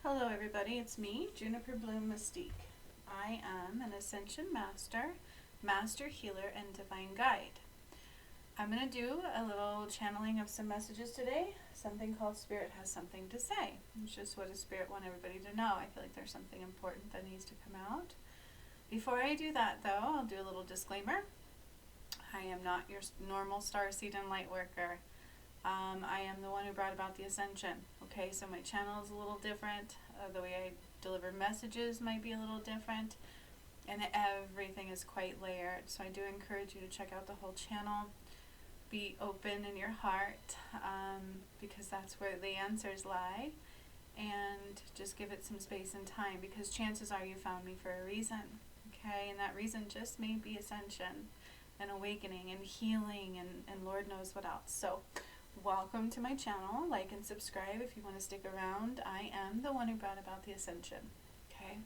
Hello everybody, it's me, Juniper Bloom Mystique. I am an Ascension Master, Master Healer, and Divine Guide. I'm going to do a little channeling of some messages today, something called Spirit Has Something to Say. It's just what does Spirit want everybody to know. I feel like there's something important that needs to come out. Before I do that though, I'll do a little disclaimer. I am not your normal starseed and light worker. I am the one who brought about the ascension. Okay, so my channel is a little different. The way I deliver messages might be a little different. And everything is quite layered. So I do encourage you to check out the whole channel. Be open in your heart, because that's where the answers lie. And just give it some space and time, because chances are you found me for a reason. Okay, and that reason just may be ascension and awakening and healing and Lord knows what else. So welcome to my channel. Like and subscribe if you want to stick around. I am the one who brought about the ascension. Okay,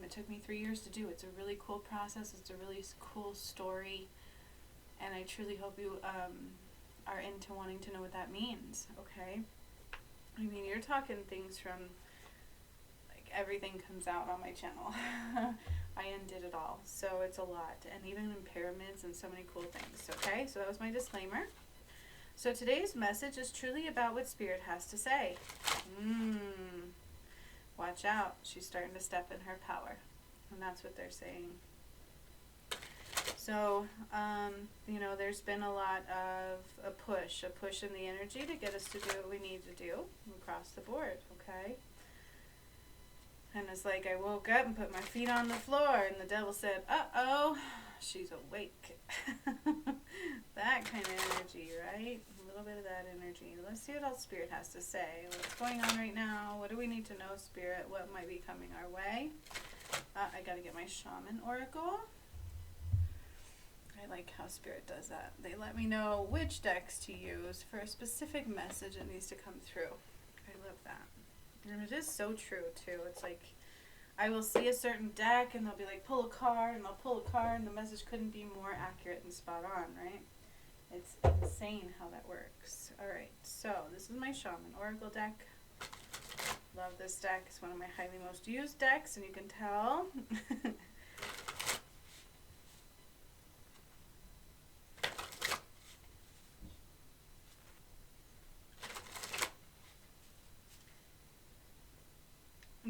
it took me 3 years to do. It's a really cool process. It's a really cool story, and I truly hope you are into wanting to know what that means. Okay, I mean, you're talking things from, like, everything comes out on my channel. I undid it all, so it's a lot, and even in pyramids and so many cool things. Okay, so that was my disclaimer. So today's message is truly about what Spirit has to say. Watch out, she's starting to step in her power, and that's what they're saying. So, you know, there's been a lot of a push in the energy to get us to do what we need to do across the board, okay? And it's like I woke up and put my feet on the floor, and the devil said, uh-oh, she's awake. That kind of energy, right? A little bit of that energy. Let's see what else Spirit has to say. What's going on right now? What do we need to know, Spirit? What might be coming our way? I got to get my Shaman Oracle. I like how Spirit does that. They let me know which decks to use for a specific message that needs to come through. I love that. And it is so true, too. It's like, I will see a certain deck, and they'll be like, pull a card, and I'll pull a card, and the message couldn't be more accurate and spot on, right? It's insane how that works. Alright, so this is my Shaman Oracle deck. Love this deck. It's one of my highly most used decks, and you can tell.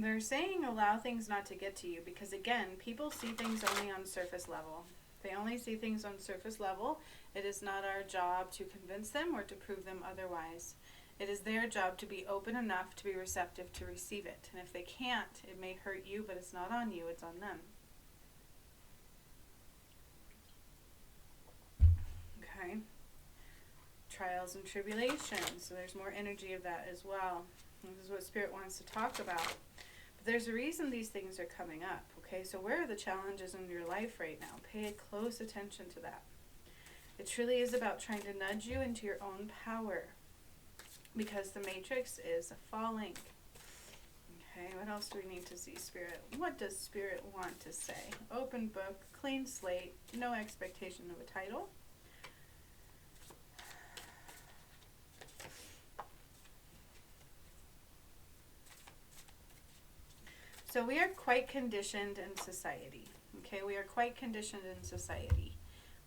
They're saying allow things not to get to you, because again, people see things only on surface level. They only see things on surface level. It is not our job to convince them or to prove them otherwise. It is their job to be open enough to be receptive to receive it. And if they can't, it may hurt you, but it's not on you, it's on them. Okay. Trials and tribulations. So there's more energy of that as well. This is what Spirit wants to talk about. But there's a reason these things are coming up. Okay, so where are the challenges in your life right now? Pay close attention to that. It truly is about trying to nudge you into your own power, because the matrix is falling. Okay, what else do we need to see, Spirit? What does Spirit want to say? Open book, clean slate, no expectation of a title. So we are quite conditioned in society. Okay, we are quite conditioned in society.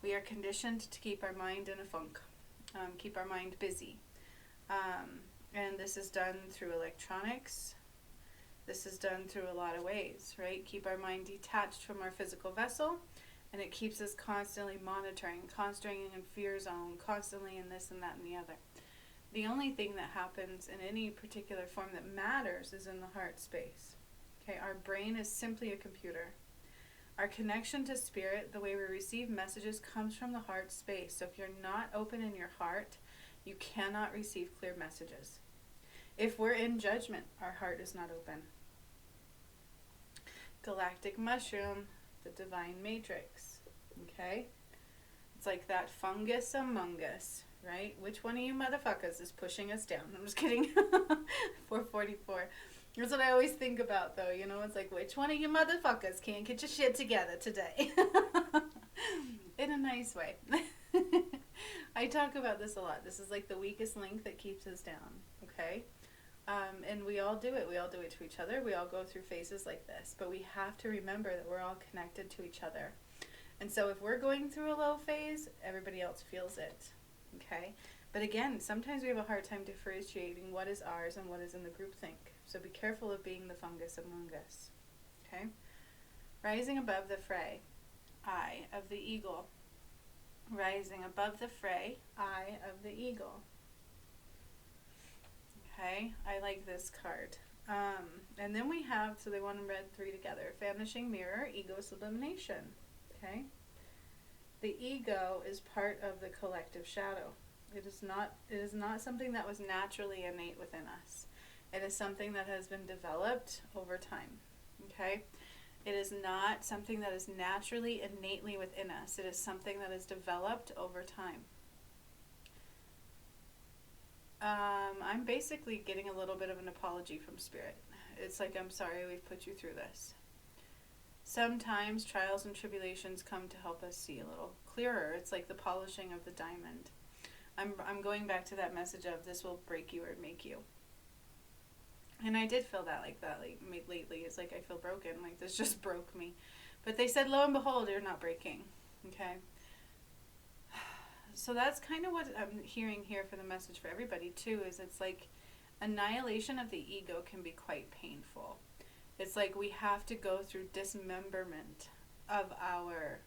We are conditioned to keep our mind in a funk, keep our mind busy. And this is done through electronics. This is done through a lot of ways, right? Keep our mind detached from our physical vessel, and it keeps us constantly monitoring, constantly in fear zone, constantly in this and that and the other. The only thing that happens in any particular form that matters is in the heart space. Okay, our brain is simply a computer. Our connection to Spirit, the way we receive messages, comes from the heart space. So if you're not open in your heart, you cannot receive clear messages. If we're in judgment, our heart is not open. Galactic mushroom, the divine matrix. Okay? It's like that fungus among us, right? Which one of you motherfuckers is pushing us down? I'm just kidding. 444. That's what I always think about, though. You know, it's like, which one of you motherfuckers can't get your shit together today? In a nice way. I talk about this a lot. This is like the weakest link that keeps us down, okay? And we all do it. We all do it to each other. We all go through phases like this. But we have to remember that we're all connected to each other. And so if we're going through a low phase, everybody else feels it. Okay? But again, sometimes we have a hard time differentiating what is ours and what is in the groupthink. So be careful of being the fungus among us. Okay? Rising above the fray, eye of the eagle. Rising above the fray, eye of the eagle. Okay, I like this card. And then we have, so they want to read 3 together. Vanishing mirror, ego sublimation. Okay? The ego is part of the collective shadow. It is not something that was naturally innate within us. It is something that has been developed over time. Okay? It is not something that is naturally, innately within us. It is something that is developed over time. I'm basically getting a little bit of an apology from Spirit. It's like, I'm sorry we've put you through this. Sometimes trials and tribulations come to help us see a little clearer. It's like the polishing of the diamond. I'm going back to that message of this will break you or make you. And I did feel that like lately. It's like I feel broken. Like this just broke me. But they said, lo and behold, you're not breaking. Okay? So that's kind of what I'm hearing here for the message for everybody too, is it's like annihilation of the ego can be quite painful. It's like we have to go through dismemberment of our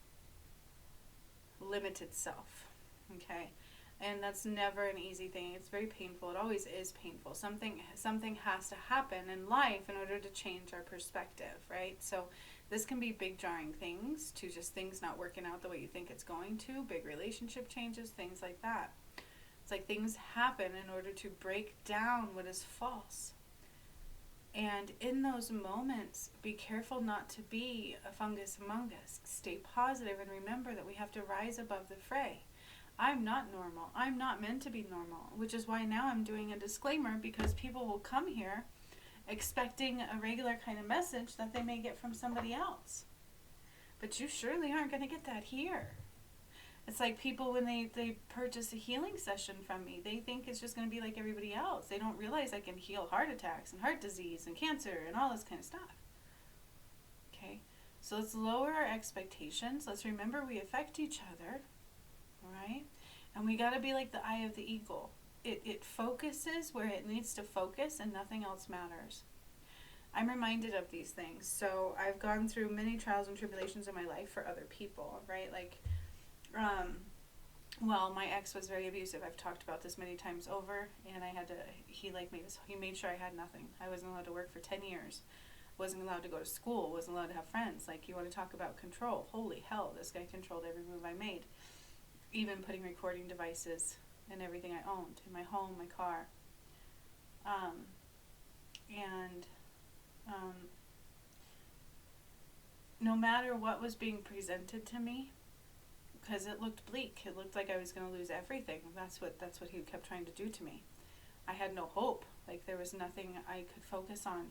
limited self. Okay? And that's never an easy thing. It's very painful. It always is painful. Something has to happen in life in order to change our perspective, right? So this can be big jarring things, to just things not working out the way you think it's going to, big relationship changes, things like that. It's like things happen in order to break down what is false. And in those moments, be careful not to be a fungus among us. Stay positive and remember that we have to rise above the fray. I'm not normal. I'm not meant to be normal, which is why now I'm doing a disclaimer, because people will come here expecting a regular kind of message that they may get from somebody else. But you surely aren't going to get that here. It's like people when they purchase a healing session from me, they think it's just going to be like everybody else. They don't realize I can heal heart attacks and heart disease and cancer and all this kind of stuff. Okay? So let's lower our expectations. Let's remember we affect each other. Right? And we got to be like the eye of the eagle. It focuses where it needs to focus and nothing else matters. I'm reminded of these things. So I've gone through many trials and tribulations in my life for other people, right? Like, well, my ex was very abusive. I've talked about this many times over, and he made sure I had nothing. I wasn't allowed to work for 10 years. Wasn't allowed to go to school. Wasn't allowed to have friends. Like, you want to talk about control. Holy hell, this guy controlled every move I made. Even putting recording devices and everything I owned in my home, my car. No matter what was being presented to me, because it looked bleak, it looked like I was going to lose everything. That's what he kept trying to do to me. I had no hope. Like there was nothing I could focus on.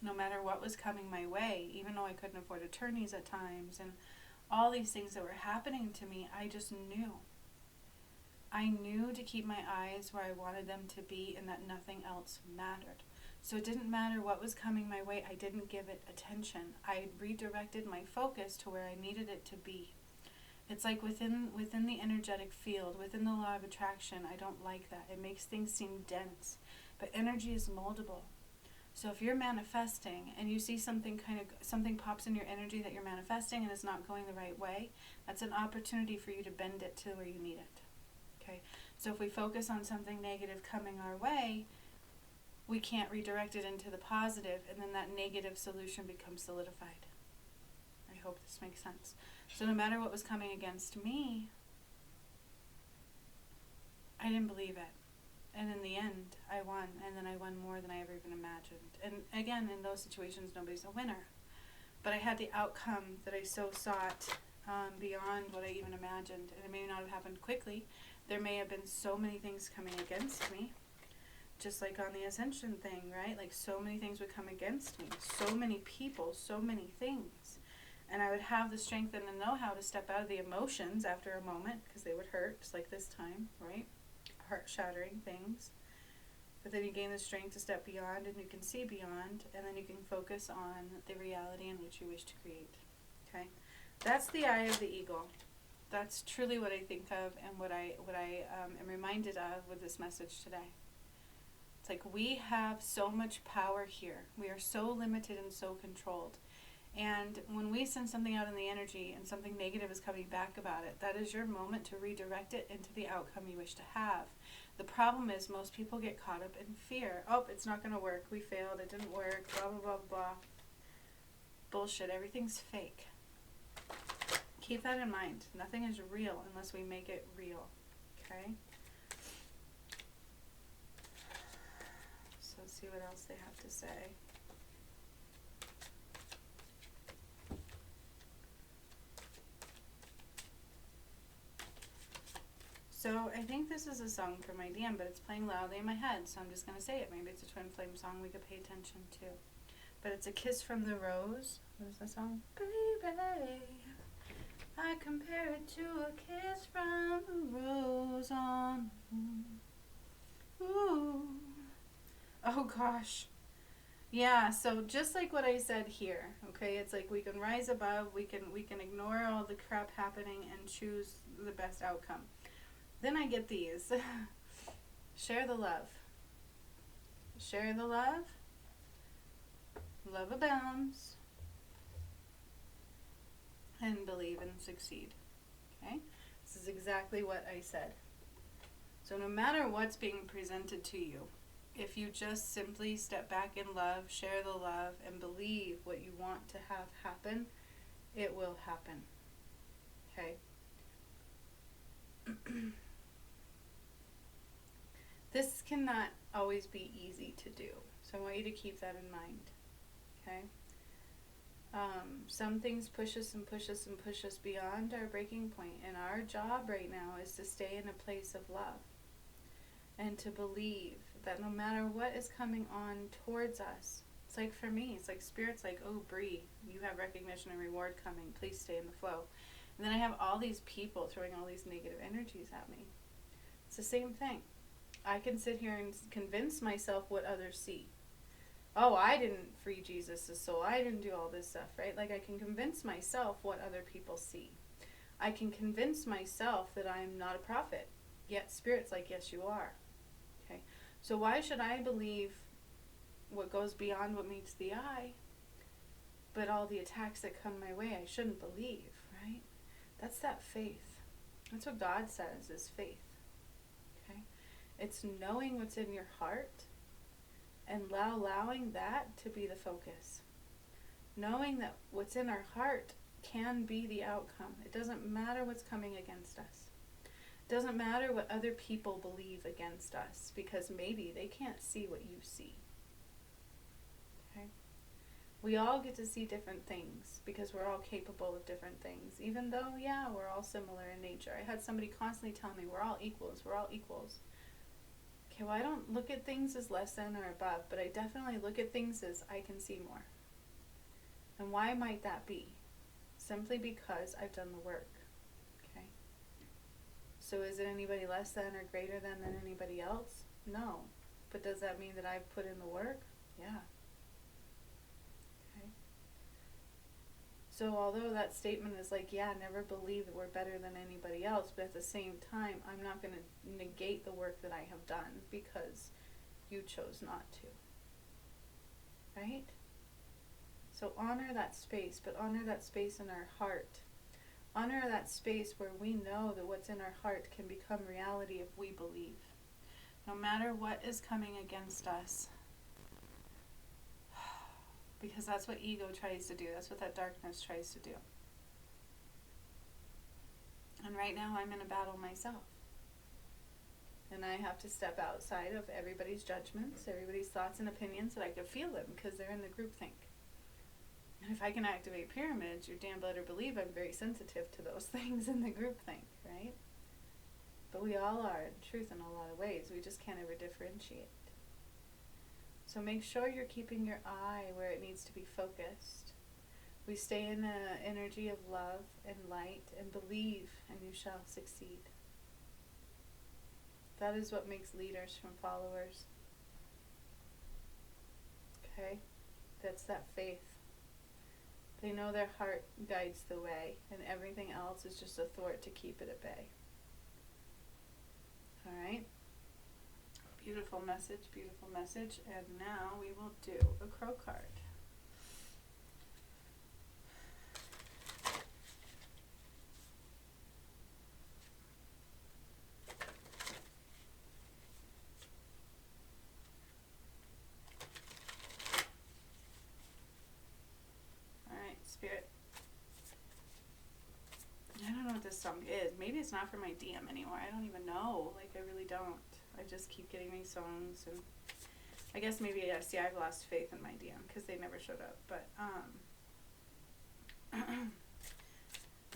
No matter what was coming my way, even though I couldn't afford attorneys at times and all these things that were happening to me, I just knew. I knew to keep my eyes where I wanted them to be and that nothing else mattered. So it didn't matter what was coming my way. I didn't give it attention. I redirected my focus to where I needed it to be. It's like within the energetic field, within the law of attraction, I don't like that. It makes things seem dense. But energy is moldable. So if you're manifesting and you see something pops in your energy that you're manifesting and it's not going the right way, that's an opportunity for you to bend it to where you need it. Okay? So if we focus on something negative coming our way, we can't redirect it into the positive, and then that negative solution becomes solidified. I hope this makes sense. So no matter what was coming against me, I didn't believe it. And in the end, I won, and then I won more than I ever even imagined. And again, in those situations, nobody's a winner. But I had the outcome that I so sought beyond what I even imagined. And it may not have happened quickly. There may have been so many things coming against me, just like on the ascension thing, right? Like so many things would come against me. So many people, so many things. And I would have the strength and the know-how to step out of the emotions after a moment, because they would hurt, just like this time, right? Heart-shattering things. But then you gain the strength to step beyond, and you can see beyond, and then you can focus on the reality in which you wish to create. Okay? That's the eye of the eagle. That's truly what I think of and what I am reminded of with this message today. It's like we have so much power here. We are so limited and so controlled. And when we send something out in the energy and something negative is coming back about it, that is your moment to redirect it into the outcome you wish to have. The problem is most people get caught up in fear. Oh, it's not going to work. We failed. It didn't work. Blah, blah, blah, blah. Bullshit. Everything's fake. Keep that in mind. Nothing is real unless we make it real. Okay? So let's see what else they have to say. So I think this is a song for my DM, but it's playing loudly in my head, so I'm just going to say it. Maybe it's a twin flame song we could pay attention to. But it's A Kiss from the Rose. What is that song? Baby, I compare it to a kiss from a rose on ooh. Oh gosh. Yeah, so just like what I said here, okay, it's like we can rise above, we can ignore all the crap happening and choose the best outcome. Then I get these. Share the love. Share the love. Love abounds. And believe and succeed. Okay? This is exactly what I said. So no matter what's being presented to you, if you just simply step back in love, share the love, and believe what you want to have happen, it will happen. Okay? This cannot always be easy to do, so I want you to keep that in mind, okay? Some things push us and push us and push us beyond our breaking point, and our job right now is to stay in a place of love and to believe that no matter what is coming on towards us, it's like for me, it's like Spirit's like, oh, Bree, you have recognition and reward coming, please stay in the flow. And then I have all these people throwing all these negative energies at me. It's the same thing. I can sit here and convince myself what others see. Oh, I didn't free Jesus' soul. I didn't do all this stuff, right? Like I can convince myself what other people see. I can convince myself that I'm not a prophet. Yet Spirit's like, yes, you are. Okay. So why should I believe what goes beyond what meets the eye, but all the attacks that come my way I shouldn't believe, right? That's that faith. That's what God says is faith. It's knowing what's in your heart and allowing that to be the focus. Knowing that what's in our heart can be the outcome. It doesn't matter what's coming against us. It doesn't matter what other people believe against us, because maybe they can't see what you see. Okay? We all get to see different things because we're all capable of different things, even though, yeah, we're all similar in nature. I had somebody constantly tell me, we're all equals, we're all equals. Okay, well, I don't look at things as less than or above, but I definitely look at things as I can see more. And why might that be? Simply because I've done the work. Okay? So is it anybody less than or greater than anybody else? No. But does that mean that I've put in the work? Yeah. Okay? So although that statement is like, yeah, never believe that we're better than anybody else, but at the same time, I'm not going to negate the work that I have done because you chose not to. Right? So honor that space, but honor that space in our heart. Honor that space where we know that what's in our heart can become reality if we believe. No matter what is coming against us. Because that's what ego tries to do. That's what that darkness tries to do. And right now I'm in a battle myself. And I have to step outside of everybody's judgments, everybody's thoughts and opinions, that I can feel them because they're in the groupthink. And if I can activate pyramids, you damn better believe I'm very sensitive to those things in the groupthink, right? But we all are, in truth, in a lot of ways. We just can't ever differentiate. So make sure you're keeping your eye where it needs to be focused. We stay in an energy of love and light and believe, and you shall succeed. That is what makes leaders from followers. That's that faith. They know their heart guides the way, and everything else is just a thwart to keep it at bay. All right? Beautiful message, beautiful message. And now we will do a crow card. Spirit. I don't know what this song is. Maybe it's not for my DM anymore. I don't even know. Like, I really don't. I just keep getting these songs, and I guess maybe, yeah, see, I've lost faith in my DM because they never showed up. But,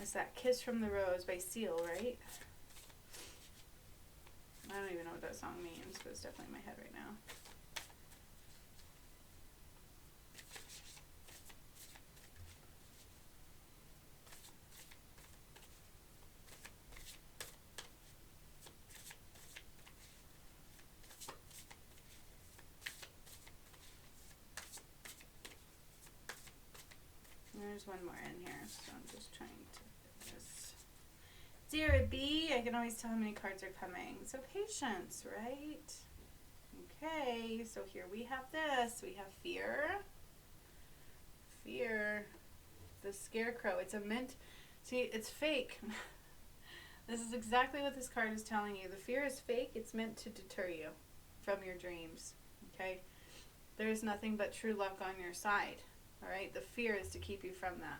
it's that Kiss from the Rose by Seal, right? I don't even know what that song means, but it's definitely in my head right now. There's one more in here, so I'm just trying to get this. Dear B, I can always tell how many cards are coming. So patience, right? Okay, so here we have this. We have fear. Fear. The scarecrow. It's a mint. See, it's fake. This is exactly what this card is telling you. The fear is fake. It's meant to deter you from your dreams. Okay? There is nothing but true luck on your side. Alright, the fear is to keep you from that.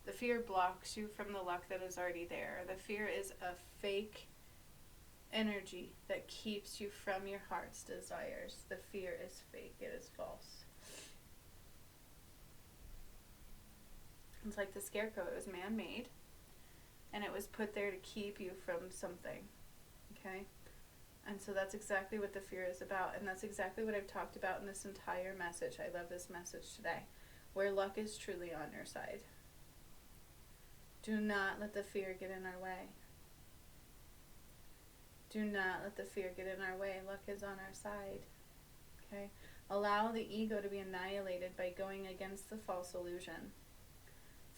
The fear blocks you from the luck that is already there. The fear is a fake energy that keeps you from your heart's desires. The fear is fake. It is false. It's like the scarecrow. It was man-made, and it was put there to keep you from something. Okay? And so that's exactly what the fear is about, and that's exactly what I've talked about in this entire message. I love this message today. Where luck is truly on your side. Do not let the fear get in our way. Do not let the fear get in our way. Luck is on our side. Okay? Allow the ego to be annihilated by going against the false illusion.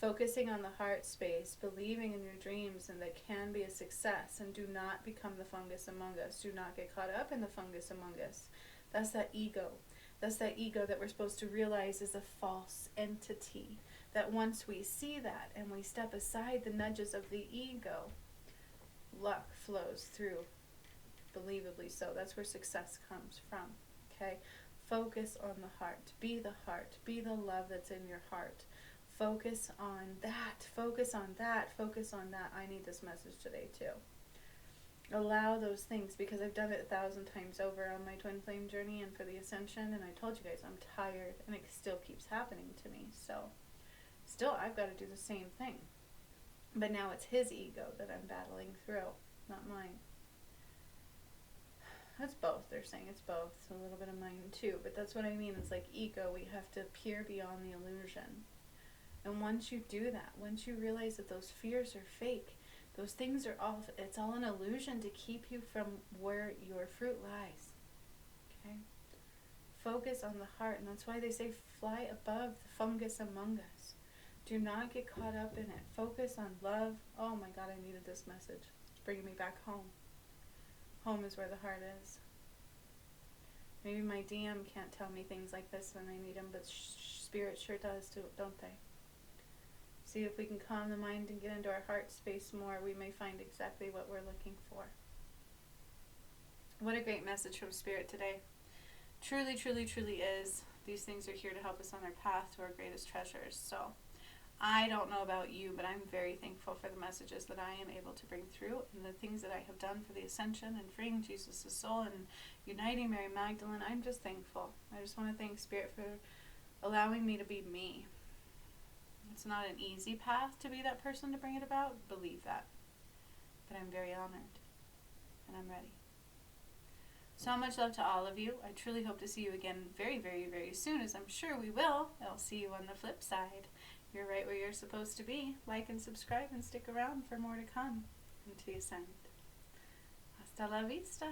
Focusing on the heart space, believing in your dreams and that can be a success, and do not become the fungus among us. Do not get caught up in the fungus among us. That's that ego. That's that ego that we're supposed to realize is a false entity. That once we see that and we step aside the nudges of the ego, luck flows through, believably so. That's where success comes from. Okay? Focus on the heart. Be the heart. Be the love that's in your heart. Focus on that. Focus on that. Focus on that. I need this message today too. Allow those things, because I've done it 1,000 times over on my twin flame journey and for the ascension, and I told you guys I'm tired and it still keeps happening to me. So still I've got to do the same thing, but now it's his ego that I'm battling through, not mine. That's both. They're saying it's both. It's a little bit of mine too, but that's what I mean. It's like ego. We have to peer beyond the illusion, and once you do that, once you realize that those fears are fake, those things are all, it's all an illusion to keep you from where your fruit lies. Okay? Focus on the heart, and that's why they say fly above the fungus among us. Do not get caught up in it. Focus on love. Oh my God, I needed this message. It's bringing me back home. Home is where the heart is. Maybe my DM can't tell me things like this when I need them, but Spirit sure does, don't they? See, if we can calm the mind and get into our heart space more, we may find exactly what we're looking for. What a great message from Spirit today. Truly, truly, truly is. These things are here to help us on our path to our greatest treasures. So I don't know about you, but I'm very thankful for the messages that I am able to bring through and the things that I have done for the ascension and freeing Jesus' soul and uniting Mary Magdalene. I'm just thankful. I just want to thank Spirit for allowing me to be me. It's not an easy path to be that person to bring it about. Believe that. But I'm very honored. And I'm ready. So much love to all of you. I truly hope to see you again very, very, very soon, as I'm sure we will. I'll see you on the flip side. You're right where you're supposed to be. Like and subscribe and stick around for more to come into the ascent. Hasta la vista.